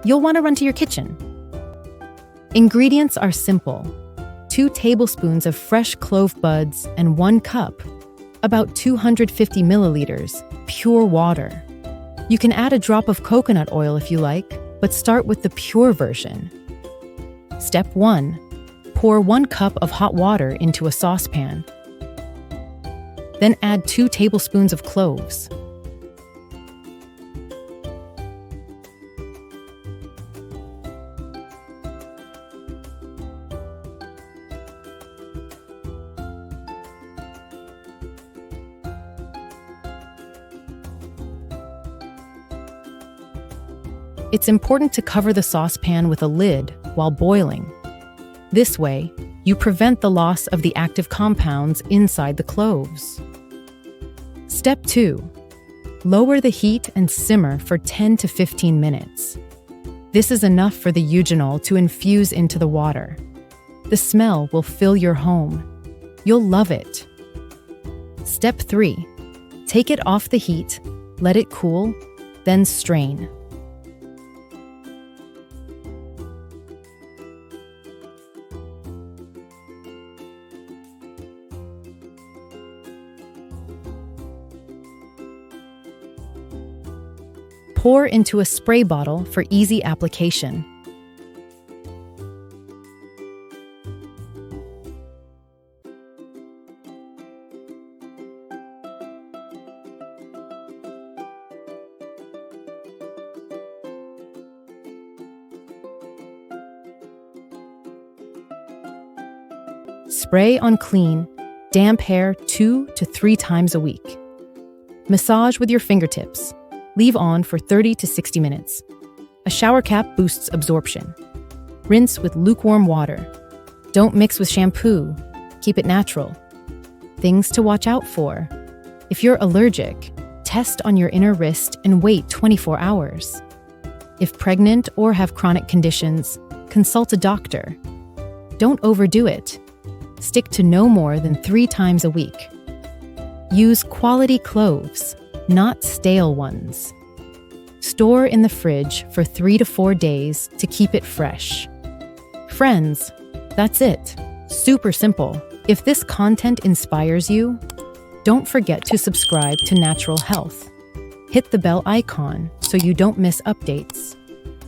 you'll want to run to your kitchen. Ingredients are simple. 2 tablespoons of fresh clove buds and 1 cup, about 250 milliliters, pure water. You can add a drop of coconut oil if you like, but start with the pure version. Step 1. Pour 1 cup of hot water into a saucepan. Then add 2 tablespoons of cloves. It's important to cover the saucepan with a lid while boiling. This way, you prevent the loss of the active compounds inside the cloves. Step 2. Lower the heat and simmer for 10 to 15 minutes. This is enough for the eugenol to infuse into the water. The smell will fill your home. You'll love it. Step 3. Take it off the heat, let it cool, then strain. Pour into a spray bottle for easy application. Spray on clean, damp hair 2 to 3 times a week. Massage with your fingertips. Leave on for 30 to 60 minutes. A shower cap boosts absorption. Rinse with lukewarm water. Don't mix with shampoo. Keep it natural. Things to watch out for. If you're allergic, test on your inner wrist and wait 24 hours. If pregnant or have chronic conditions, consult a doctor. Don't overdo it. Stick to no more than 3 times a week. Use quality cloves, not stale ones. Store in the fridge for 3 to 4 days to keep it fresh. Friends, that's it. Super simple. If this content inspires you, don't forget to subscribe to Natural Health. Hit the bell icon so you don't miss updates.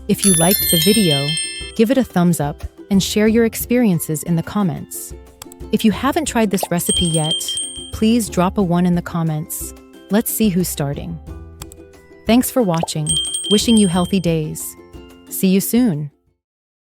If you liked the video, give it a thumbs up and share your experiences in the comments. If you haven't tried this recipe yet, please drop a 1 in the comments. Let's see who's starting. Thanks for watching. Wishing you healthy days. See you soon.